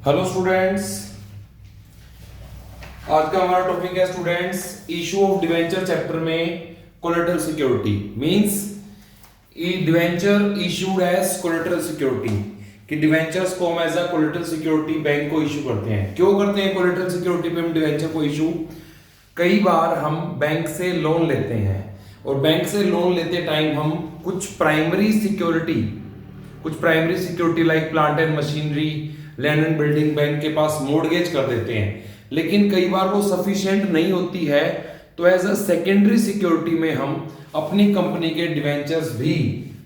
Hello students, आज का हमारा टॉपिक है students issue of debenture chapter में collateral security means debenture issued as collateral security कि डिवेंचर्स को हम as a collateral security bank को इशू करते हैं। क्यों करते हैं कोलेटरल सिक्योरिटी पे हम डिवेंचर को इशू? कई बार हम बैंक से लोन लेते हैं और बैंक से लोन लेते टाइम हम कुछ primary security like plant and machinery, land and building bank के पास मोर्टगेज कर देते हैं, लेकिन कई बार वो सफिशिएंट नहीं होती है, तो एज अ सेकेंडरी सिक्योरिटी में हम अपनी कंपनी के डिवेंचर्स भी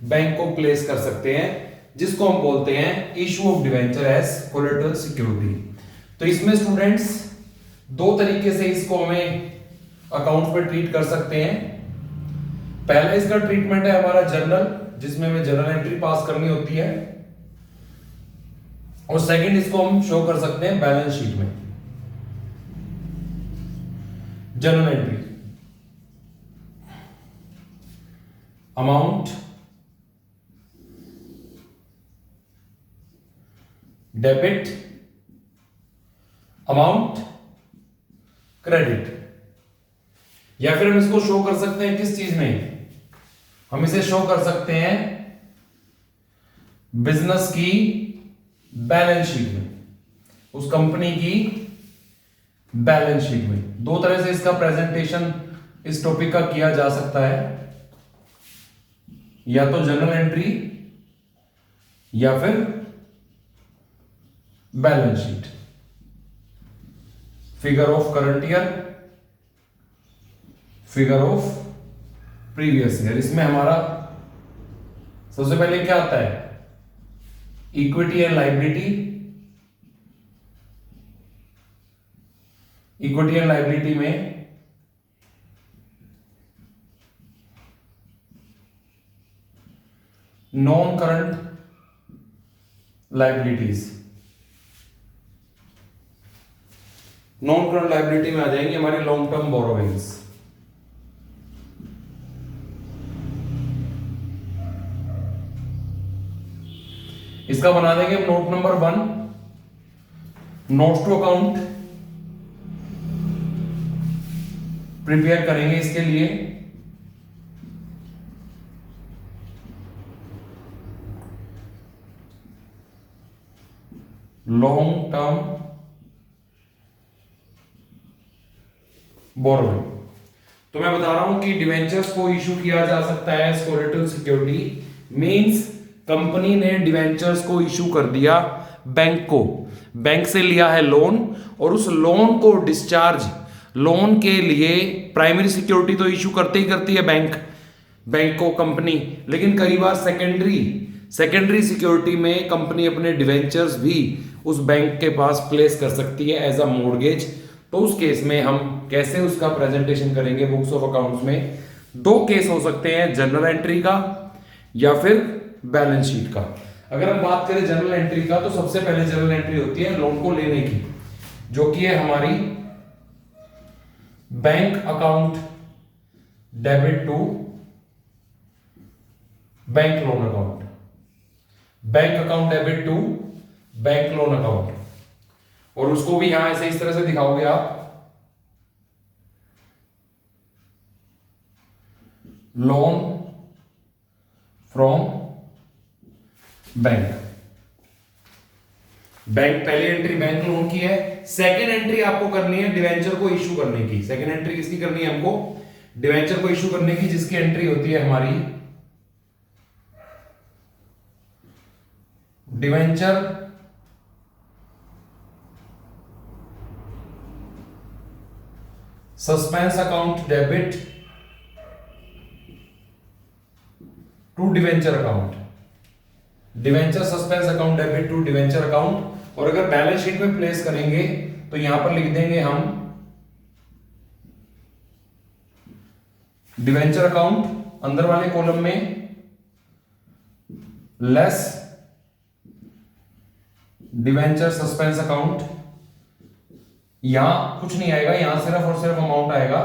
बैंक को प्लेस कर सकते हैं, जिसको हम बोलते हैं issue of debenture as collateral security. तो इसमें स्टूडेंट्स दो तरीके से इसको हमें अकाउंट पे ट्रीट कर सकते हैं। पहला इसका ट्रीटमेंट है हमारा जर्नल, जिसमें हमें जर्नल एंट्री पास करनी होती है, और सेकंड इसको हम शो कर सकते हैं बैलेंस शीट में। Journal entry amount, debit, amount, credit, या फिर हम इसको शो कर सकते हैं किस चीज में? हम इसे शो कर सकते हैं बिजनेस की बैलेंस शीट में, उस कंपनी की बैलेंस शीट में। दो तरह से इसका प्रेजेंटेशन इस टॉपिक का किया जा सकता है, या तो जर्नल एंट्री या फिर balance sheet. Figure of current year, figure of previous year. इसमें हमारा सबसे पहले क्या आता है? Equity and liability. Equity and liability में non current liabilities. Non current liability में आ जाएंगे हमारी लॉन्ग टर्म बोरोविंग्स। इसका बना देंगे note number 1, notes to account prepare करेंगे इसके लिए। Long term borrowing. तो मैं बता रहा हूं कि डिवेंचर्स को इशू किया जा सकता है as collateral security. Means company ने डिवेंचर्स को इशू कर दिया बैंक को, बैंक से लिया है लोन, और उस लोन को डिस्चार्ज, लोन के लिए प्राइमरी सिक्योरिटी तो इशू करते ही करती है बैंक को कंपनी, लेकिन कई बार सेकेंडरी सिक्योरिटी में कंपनी अपने डिवेंचर्स भी उस बैंक के पास प्लेस कर सकती है एज अ मोर्टगेज। तो उस केस में हम कैसे उसका प्रेजेंटेशन करेंगे बुक्स ऑफ अकाउंट्स में? दो केस हो सकते हैं, जनरल एंट्री का या फिर बैलेंस शीट का। अगर हम बात करें जनरल एंट्री का, तो सबसे पहले जनरल एंट्री होती है लोन को लेने की, जो कि है हमारी bank account debit to bank loan account, bank account debit to bank loan account. और उसको भी यहां ऐसे इस तरह से दिखाओगे आप, लोन फ्रॉम बैंक पहली एंट्री बैंक लोन की है। सेकेंड एंट्री आपको करनी है डिवेंचर को इशू करने की। सेकेंड एंट्री किसकी करनी है हमको? डिवेंचर को इशू करने की, जिसकी एंट्री होती है हमारी debenture suspense account debit to debenture account, debenture suspense account debit to debenture account. और अगर बैलेंस शीट में प्लेस करेंगे तो यहां पर लिख देंगे हम डिवेंचर अकाउंट अंदर वाले कॉलम में लेस डिवेंचर सस्पेंस अकाउंट। यहां कुछ नहीं आएगा, यहां सिर्फ और सिर्फ अमाउंट आएगा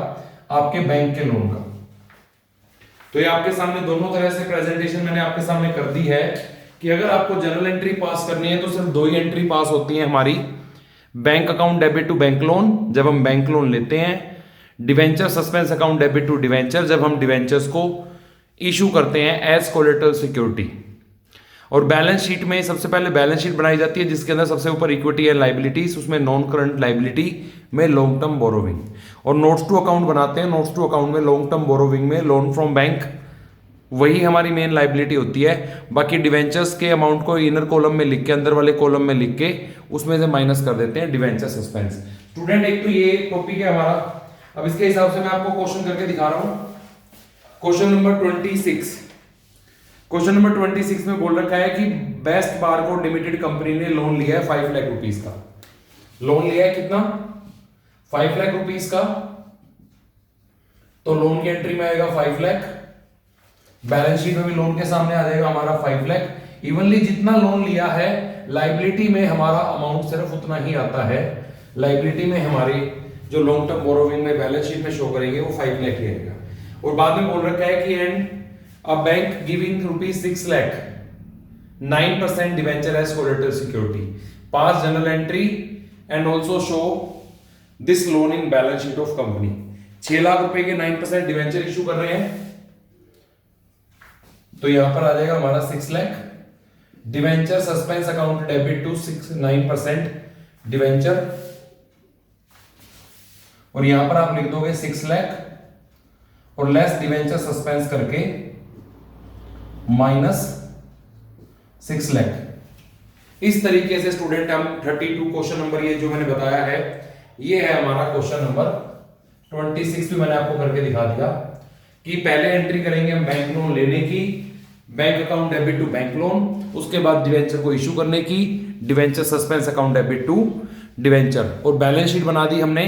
आपके बैंक के लोन का। तो ये आपके सामने दोनों तरह से प्रेजेंटेशन मैंने आपके सामने कर दी है कि कि अगर आपको जनरल एंट्री पास करनी है तो सिर्फ दो ही एंट्री पास होती है हमारी, bank account debit to bank loan जब हम बैंक लोन लेते हैं, debenture suspense account debit to debenture जब हम डिवेंचर्स को इशू करते हैं एज कोलेटरल सिक्योरिटी। और बैलेंस शीट में सबसे पहले बैलेंस शीट बनाई जाती है जिसके अंदर सबसे ऊपर इक्विटी एंड लाइबिलिटीज, उसमें नॉन करंट लाइबिलिटी में लॉन्ग टर्म बोरोविंग, और नोट्स टू अकाउंट बनाते हैं। नोट्स टू अकाउंट में लॉन्ग टर्म बोरोविंग में लोन फ्रॉम बैंक, वही हमारी मेन लाइबिलिटी होती है। बाकी डिवेंचर्स के अमाउंट को इनर कॉलम में लिख के, अंदर वाले कॉलम में लिख के उसमें से माइनस कर देते हैं डिवेंचर सस्पेंस। स्टूडेंट एक तो ये टॉपिक है हमारा। अब इसके हिसाब से मैं आपको क्वेश्चन करके दिखा रहा हूं। क्वेश्चन नंबर 26, क्वेश्चन नंबर 26 में बोल रखा है कि बेस्ट बारकोड लिमिटेड कंपनी ने लोन लिया है 5 लाख रुपीस का। लोन लिया है कितना? 5 लाख रुपीस का। तो लोन की एंट्री में आएगा 5 लाख, बैलेंस शीट में भी लोन के सामने आ जाएगा हमारा 5 लाख। इवनली जितना लोन लिया है लाइबिलिटी में हमारा अमाउंट सिर्फ उतना ही आता है। लाइबिलिटी में हमारी जो लॉन्ग टर्म बोरोविंग में बैलेंस शीट में शो करेंगे वो 5 लाख ही आएगा। और बाद में बोल रखा है कि and a bank giving rupees 6 lakh 9% debenture as collateral security, pass journal entry and also show this loan in balance sheet of company. 6 lakh रुपए के 9% डिवेंचर इशू कर रहे हैं, तो यहां पर आ जाएगा हमारा 6 lakh. Debenture suspense account debit to 9% debenture, और यहां पर आप लिख दोगे 6 लाख और लेस डिवेंचर सस्पेंस करके माइनस 6 लाख। इस तरीके से स्टूडेंट हम 32 क्वेश्चन नंबर ये जो मैंने बताया है ये है हमारा क्वेश्चन नंबर 26 भी मैंने आपको करके दिखा दिया कि पहले एंट्री करेंगे हम बैंक लोन लेने की, bank account debit to bank loan, उसके बाद डिवेंचर को इशू करने की, debenture suspense account debit to debenture, और बैलेंस शीट बना दी हमने।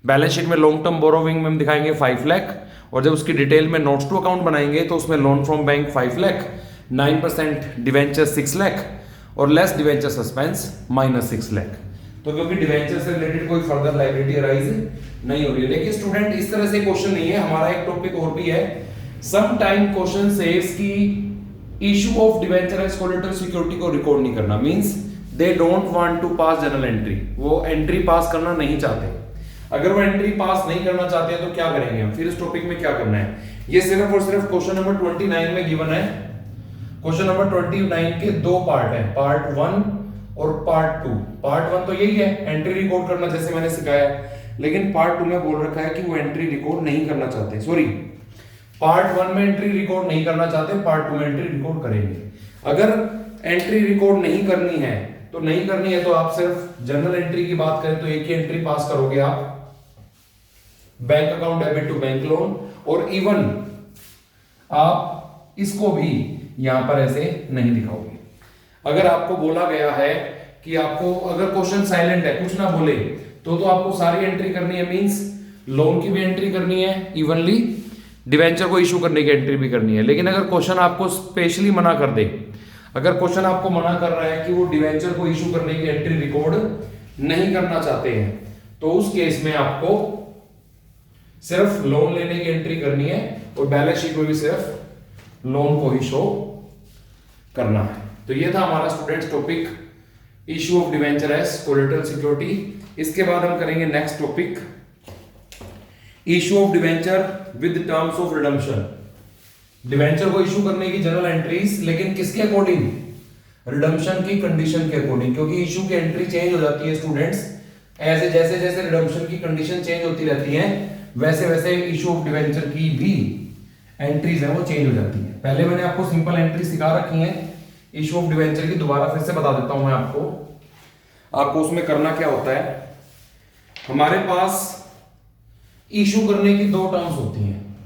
बैलेंस शीट में लॉन्ग टर्म बोरोविंग में हम दिखाएंगे 5 लाख, और जब उसकी डिटेल में नोट्स टू अकाउंट बनाएंगे तो उसमें loan from bank 5 lakh, 9% debenture 6 lakh और less debenture suspense minus 6 lakh. तो क्योंकि डिवेंचर से रिलेटेड कोई फर्दर लायबिलिटी अराइज नहीं हो रही है। लेकिन स्टूडेंट इस तरह से क्वेश्चन नहीं है, हमारा एक टॉपिक और भी है। सम टाइम क्वेश्चन सेज कि issue of debenture as collateral security को रिकॉर्ड नहीं करना, means they don't want to pass journal entry, वो एंट्री पास करना नहीं चाहते। अगर वो एंट्री पास नहीं करना चाहते हैं तो क्या करेंगे हम, फिर इस टॉपिक में क्या करना है, ये सिर्फ और सिर्फ क्वेश्चन नंबर 29 में गिवन है। क्वेश्चन नंबर 29 के दो पार्ट हैं, पार्ट 1 और पार्ट 2। पार्ट 1 तो यही है एंट्री रिकॉर्ड करना जैसे मैंने सिखाया, लेकिन पार्ट 2 में बोल रखा है कि वो एंट्री रिकॉर्ड नहीं करना चाहते। सॉरी, पार्ट 1 में एंट्री रिकॉर्ड नहीं करना चाहते, पार्ट 2 में एंट्री रिकॉर्ड करेंगे। अगर एंट्री रिकॉर्ड नहीं करनी है तो नहीं करनी है, तो आप सिर्फ जनरल एंट्री की बात करें तो एक ही एंट्री पास करोगे आप, bank account debit to bank loan, और इवन आप इसको भी यहां पर ऐसे नहीं दिखाओगे। अगर आपको बोला गया है कि आपको अगर क्वेश्चन साइलेंट है, कुछ ना बोले, तो आपको सारी एंट्री करनी है, मींस लोन की भी एंट्री करनी है, इवनली डिवेंचर को इशू करने की एंट्री भी करनी है। लेकिन अगर क्वेश्चन आपको स्पेशली मना कर दे, अगर क्वेश्चन आपको मना कर रहा है कि वो डिवेंचर को इशू करने की एंट्री रिकॉर्ड नहीं करना चाहते हैं, तो उस केस में आपको सिर्फ लोन लेने की एंट्री करनी है और बैलेंस शीट में भी सिर्फ लोन को ही शो करना है। तो ये था हमारा students topic issue of debenture as collateral security. इसके बाद हम करेंगे next topic issue of debenture with terms of redemption. Debenture को इशू करने की जनरल एंट्रीज, लेकिन किसके अकॉर्डिंग, रिडम्पशन की कंडीशन के अकॉर्डिंग, क्योंकि इशू की एंट्री चेंज हो जाती है स्टूडेंट्स, ऐसे जैसे जैसे रिडम्पशन की कंडीशन चेंज होती रहती है वैसे वैसे इशू ऑफ डिवेंचर की भी एंट्रीज है वो चेंज हो जाती है। पहले मैंने आपको सिंपल एंट्री सिखा रखी है इशू ऑफ डिवेंचर की, दोबारा फिर से बता देता हूं मैं आपको उसमें करना क्या होता है। हमारे पास इशू करने की 2 टर्म्स होती हैं,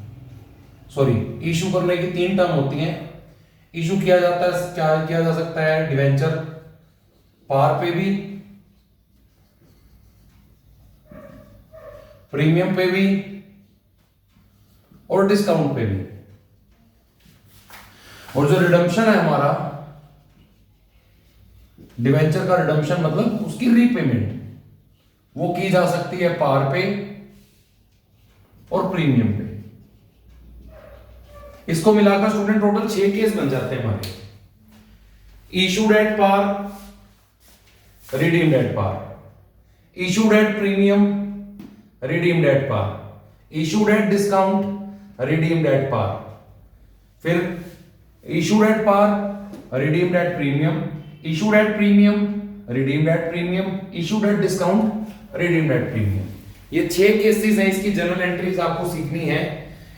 सॉरी इशू करने की 3 टर्म होती हैं। इशू किया जाता है, क्या किया जा सकता है, डिवेंचर पार पे भी, प्रीमियम पे भी और डिस्काउंट पे भी। और जो रिडम्पशन है हमारा, डिवेंचर का रिडम्पशन मतलब उसकी रीपेमेंट, वो की जा सकती है पार पे और प्रीमियम पे। इसको मिलाकर स्टूडेंट टोटल 6 केस बन जाते हैं हमारे। Issued at par, redeemed at par, issued at premium, redeemed at par, issued at discount, redeemed at par, फिर issued at par, redeemed at premium, issued at premium, redeemed at premium, issued at discount, redeemed at premium. ये 6 cases हैं, इसकी general entries आपको सीखनी है।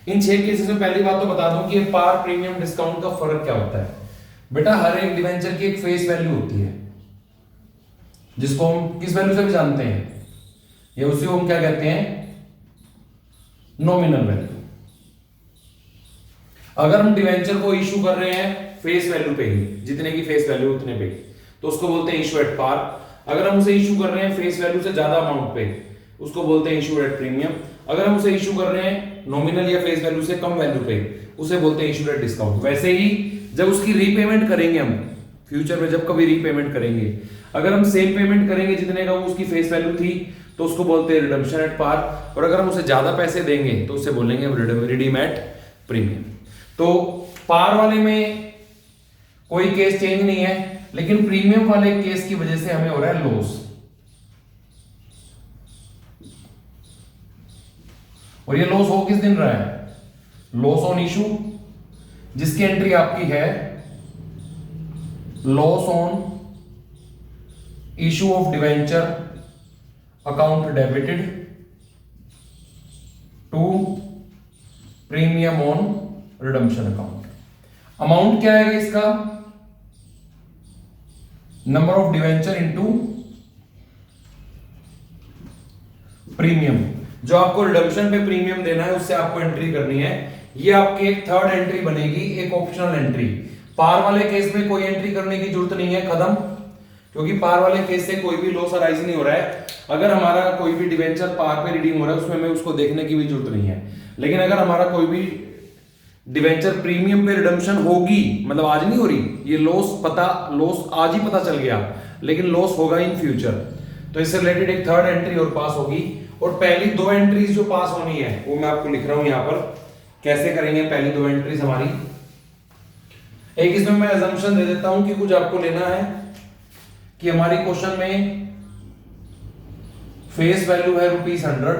इन 6 cases में पहली बात तो बता दूं कि पार, प्रीमियम, डिस्काउंट का फर्क क्या होता है। बेटा हर एक डिवेंचर की एक फेस वैल्यू होती है, जिसको हम किस वैल्यू से भी जानते हैं, या उसी को हम क्या कहते हैं, नॉमिनल वैल्यू। अगर हम डिवेंचर को इशू कर रहे हैं फेस वैल्यू पे ही, जितने की फेस वैल्यू उतने पे ही, तो उसको बोलते हैं इशू एट पार। अगर हम उसे इशू कर रहे हैं फेस वैल्यू से ज्यादा अमाउंट पे, उसको बोलते हैं इशू एट प्रीमियम। अगर हम उसे इशू कर रहे हैं नॉमिनल या फेस वैल्यू से कम वैल्यू पे, उसे बोलते हैं इशू एट डिस्काउंट। वैसे ही जब उसकी रीपेमेंट करेंगे हम फ्यूचर में, जब कभी रीपेमेंट करेंगे, अगर हम सेम पेमेंट करेंगे जितने का वो उसकी फेस वैल्यू थी, तो उसको बोलते हैं रिडम्पशन एट पार। और अगर हम उसे ज्यादा पैसे देंगे तो उसे बोलेंगे रिडीम एट प्रीमियम। तो पार वाले में कोई केस चेंज नहीं है, लेकिन प्रीमियम वाले केस की वजह से हमें हो रहा है लॉस। और ये लॉस हो किस दिन रहा है, लॉस ऑन इशू, जिसकी एंट्री आपकी है loss on issue of debenture account debited to premium on redemption account. Amount क्या है इसका, number of debenture into premium. जो आपको रिडम्पशन पे प्रीमियम देना है उससे आपको एंट्री करनी है। ये आपकी एक थर्ड एंट्री बनेगी, एक ऑप्शनल एंट्री। पार वाले केस में कोई एंट्री करने की जरूरत नहीं है, खत्म, क्योंकि पार वाले केस से कोई भी लॉस अराइज नहीं हो रहा है। अगर हमारा कोई भी डिवेंचर पार पे रिडीम हो रहा है उसमें हमें उसको देखने की भी जरूरत नहीं है। लेकिन अगर हमारा कोई भी डिवेंचर प्रीमियम पे रिडम्पशन होगी, मतलब आज नहीं हो रही, ये लॉस आज ही पता चल गया, लेकिन लॉस होगा इन फ्यूचर, तो इससे रिलेटेड एक थर्ड एंट्री और पास होगी। और पहली 2 एंट्रीज जो पास होनी है वो मैं आपको लिख रहा हूं यहां पर, कैसे करेंगे पहली 2 एंट्रीज हमारी। एक इसमें मैं अजम्पशन दे देता हूं कि कुछ आपको लेना है कि हमारी क्वेश्चन में फेस वैल्यू है ₹100,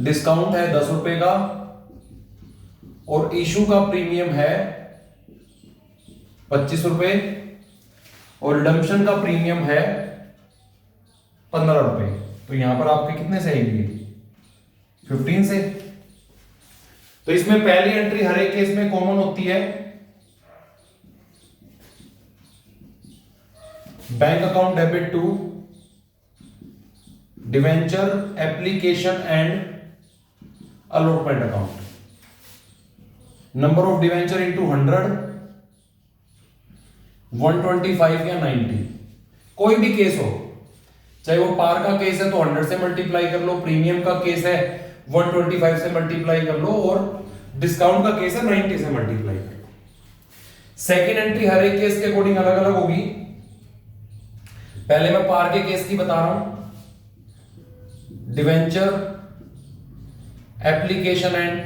डिस्काउंट है ₹10 का, और इशू का प्रीमियम है ₹25, और रिडम्पशन का प्रीमियम है ₹15। तो यहां पर आपके कितने से आएंगे, 15 से। तो इसमें पहली एंट्री हर एक केस में कॉमन होती है, bank account debit to debenture application and allotment account. Number of debenture into 100, 125 या 90, कोई भी केस हो, चाहे वो पार का केस है तो 100 से मल्टीप्लाई कर लो, प्रीमियम का केस है 125 से मल्टीप्लाई कर लो, और डिस्काउंट का केस है 90 से मल्टीप्लाई कर लो। सेकेंड एंट्री हर एक केस के अकॉर्डिंग अलग अलग होगी। पहले मैं पार के केस की बता रहा हूं, debenture application and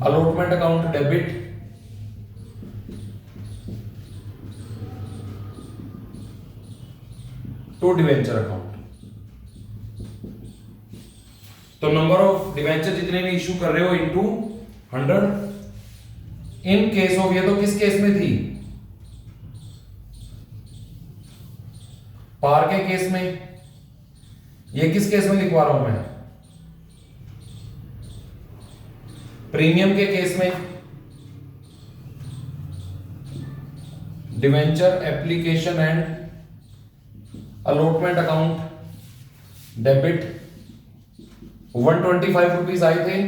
allotment account debit to debenture account. तो नंबर ऑफ डिवेंचर जितने भी इशू कर रहे हो इनटू 100। इन केस ऑफ, ये तो किस केस में थी, पार के केस में। ये किस केस में लिखवा रहा हूं मैं, प्रीमियम के केस में। Debenture application and allotment account debit 125 rupees आए थे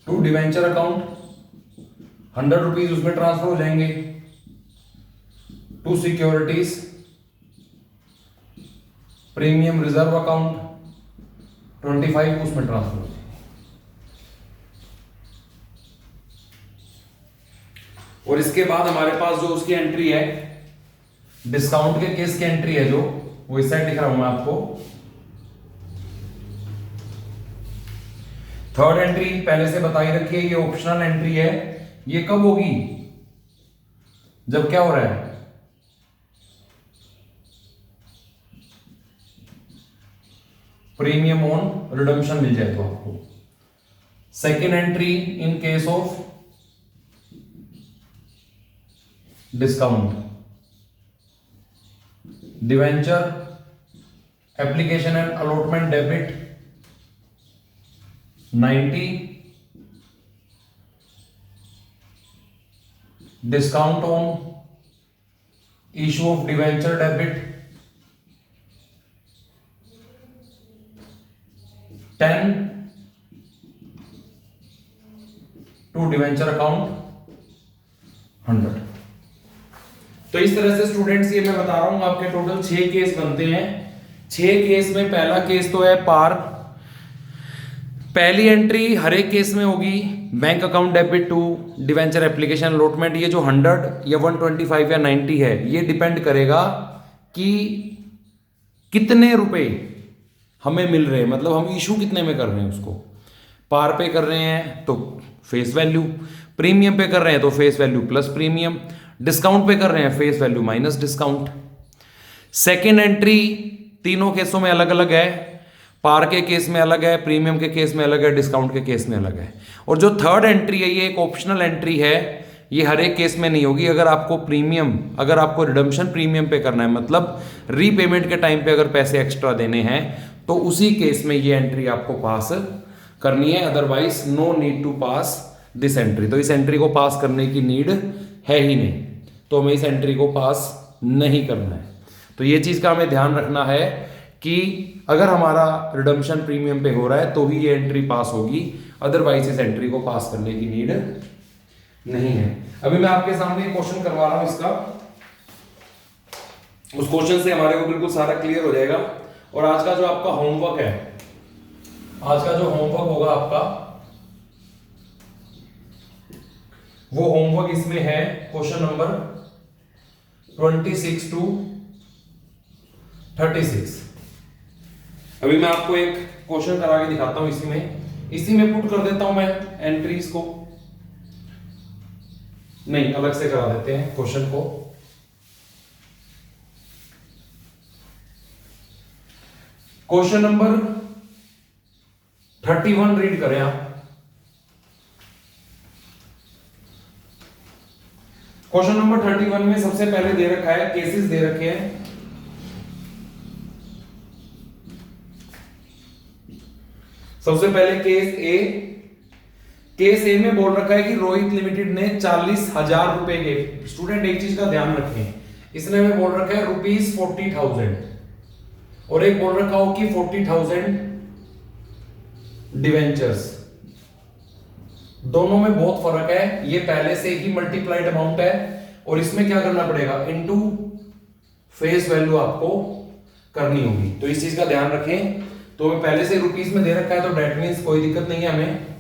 टू डिवेंचर अकाउंट, 100 रुपीज उसमें ट्रांसफर हो जाएंगे to securities premium reserve account, 25 उसमें ट्रांसफर हो जाएंगे। और इसके बाद हमारे पास जो उसकी एंट्री है, डिस्काउंट के केस की एंट्री है, जो वो इस साइड दिख रहा हूं मैं आपको। थर्ड एंट्री पहले से बताई रखी है, ये ऑप्शनल एंट्री है। ये कब होगी? जब क्या हो रहा है, प्रीमियम ऑन रिडम्पशन मिल जाए तो आपको। Second entry in case of discount, debenture application and allotment debit 90, discount on issue of debenture debit 10 to debenture account 100। तो इस तरह से स्टूडेंट्स ये मैं बता रहा हूं, आपके टोटल 6 केस बनते हैं। 6 केस में पहला केस तो है पार। पहली एंट्री हर एक केस में होगी bank account debit to debenture application allotment. ये जो 100 या 125 या 90 है, ये डिपेंड करेगा कि कितने रुपए हमें मिल रहे हैं, मतलब हम इशू कितने में कर रहे हैं उसको। पार पे कर रहे हैं तो फेस वैल्यू, प्रीमियम पे कर रहे हैं तो face value plus premium, discount पे कर रहे हैं face value minus discount. Second entry तीनों केसों में अलग अलग है, पार के केस में अलग है, प्रीमियम के केस में अलग है, डिस्काउंट के केस में अलग है। और जो थर्ड एंट्री है ये एक ऑप्शनल एंट्री है, ये हर एक केस में नहीं होगी। अगर आपको प्रीमियम, अगर आपको रिडम्पशन प्रीमियम पे करना है, मतलब रीपेमेंट के टाइम पे अगर पैसे एक्स्ट्रा देने हैं, तो उसी केस में ये एंट्री आपको पास करनी है। Otherwise no need to pass this entry. तो इस एंट्री को पास करने की नीड है ही नहीं, तो हमें इस एंट्री को पास नहीं करना है। तो ये चीज का हमें ध्यान रखना है कि अगर हमारा रिडम्पशन प्रीमियम पे हो रहा है तो ही ये एंट्री पास होगी, अदरवाइज इस एंट्री को पास करने की नीड नहीं है। अभी मैं आपके सामने क्वेश्चन करवा रहा हूं इसका, उस क्वेश्चन से हमारे को बिल्कुल सारा क्लियर हो जाएगा। और आज का जो आपका होमवर्क है, आज का जो होमवर्क होगा आपका, वो होमवर्क इसमें है क्वेश्चन नंबर 26 टू 36। अभी मैं आपको एक क्वेश्चन करा के दिखाता हूं, इसी में पुट कर देता हूं मैं एंट्रीज को, नहीं अलग से करा देते हैं क्वेश्चन को। क्वेश्चन नंबर 31 रीड करें आप। क्वेश्चन नंबर 31 में सबसे पहले दे रखा है, केसेस दे रखे हैं। सबसे पहले केस ए में बोल रखा है कि रोहित लिमिटेड ने 40,000 रुपए के, स्टूडेंट एक चीज का ध्यान रखें, इसने में बोल रखा है ₹40,000 और एक बोल रखा हो कि 40,000 डिवेंचर्स। दोनों में बहुत फर्क है, ये पहले से ही मल्टीप्लाइड अमाउंट है और इसमें क्या करना पड़ेगा, इनटू फेस वैल्यू आपको करनी होगी। तो इस चीज का ध्यान रखें। तो पहले से रुपीस में दे रखा है तो डेट मींस कोई दिक्कत नहीं है हमें।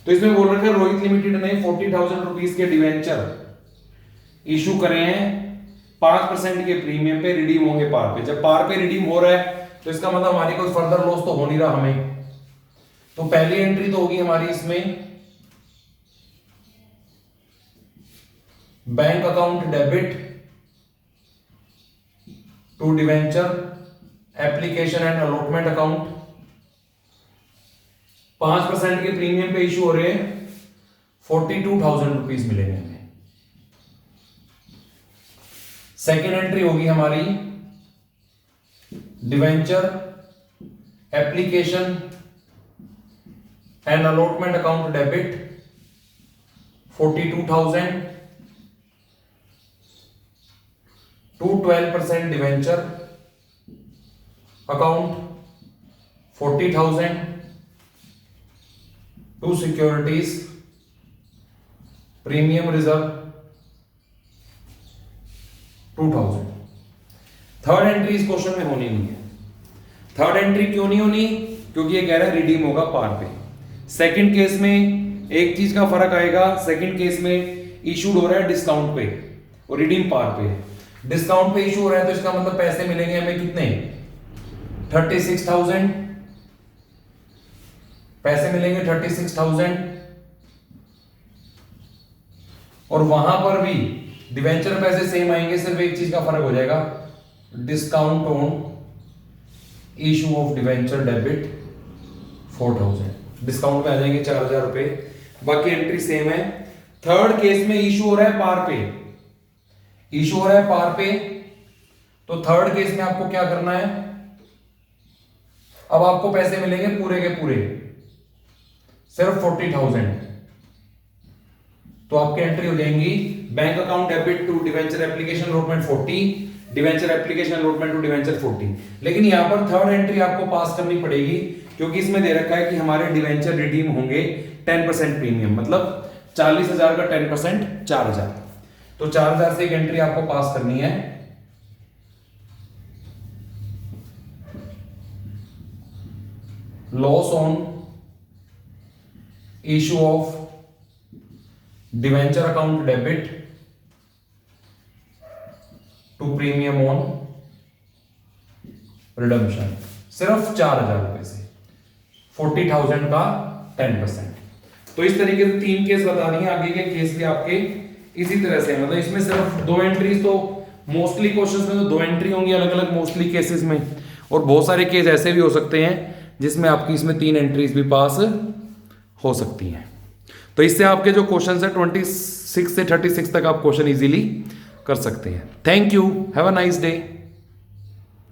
तो इसमें बोल रखा है रोहित लिमिटेड ने 40,000 रुपीस के डिवेंचर इशू करे हैं 5% के प्रीमियम पे, रिडीम होंगे पार पे। जब पार पे रिडीम हो रहा है तो इसका मतलब हमारी कोई फर्दर लॉस तो हो नहीं रहा हमें। तो पहली एंट्री तो होगी हमारी इसमें bank account debit to debenture application and allotment account. 5% के प्रीमियम पे इशू हो रहे हैं, 42,000 रुपीज मिलेंगे हमें। सेकेंड एंट्री होगी हमारी debenture application and allotment account debit 42,000 to 12% debenture account 40,000 to securities premium reserve 2,000। Third entry इस क्वेश्चन में होनी नहीं है। थर्ड एंट्री क्यों नहीं होनी, क्योंकि ये कह रहा है रिडीम होगा पार पे। सेकंड केस में एक चीज का फर्क आएगा, सेकंड केस में इशूड हो रहा है डिस्काउंट पे और रिडीम पार पे। डिस्काउंट पे इशू हो रहा है तो इसका मतलब पैसे मिलेंगे हमें कितने, 36,000 पैसे मिलेंगे 36,000, और वहां पर भी डिवेंचर पैसे सेम आएंगे, सिर्फ एक चीज का फर्क हो जाएगा, discount on issue of debenture debit 4,000, discount में आ जाएंगे 4,000 रुपए, बाकी एंट्री सेम है। थर्ड केस में इशू हो रहा है पार पे, इशू हो रहा है पार पे, तो थर्ड केस में आपको क्या करना है, अब आपको पैसे मिलेंगे पूरे के पूरे सिर्फ 40,000, तो आपकी एंट्री हो जाएंगी bank account debit to debenture application allotment 40, debenture application allotment to debenture 40। लेकिन यहां पर थर्ड एंट्री आपको पास करनी पड़ेगी, क्योंकि इसमें दे रखा है कि हमारे डिवेंचर रिडीम होंगे 10% प्रीमियम, मतलब 40,000 का 10% 4,000, तो 4,000 से एक एंट्री आपको पास करनी है। Loss on issue of debenture account debit to premium on redemption, सिर्फ 4,000 रुपए से 40,000 का 10%। तो इस तरीके से 3 केस बता दिए, आगे के केस भी आपके इसी तरह से, मतलब इसमें सिर्फ 2 एंट्रीज, तो मोस्टली क्वेश्चंस में तो 2 एंट्री होंगी अलग अलग मोस्टली केसेस में, और बहुत सारे केस ऐसे भी हो सकते हैं जिसमें आपकी इसमें 3 एंट्रीज भी पास हो सकती हैं। तो इससे आपके जो क्वेश्चन है 26 से 36 तक आप क्वेश्चन इजीली कर सकते हैं। Thank you, have a nice day.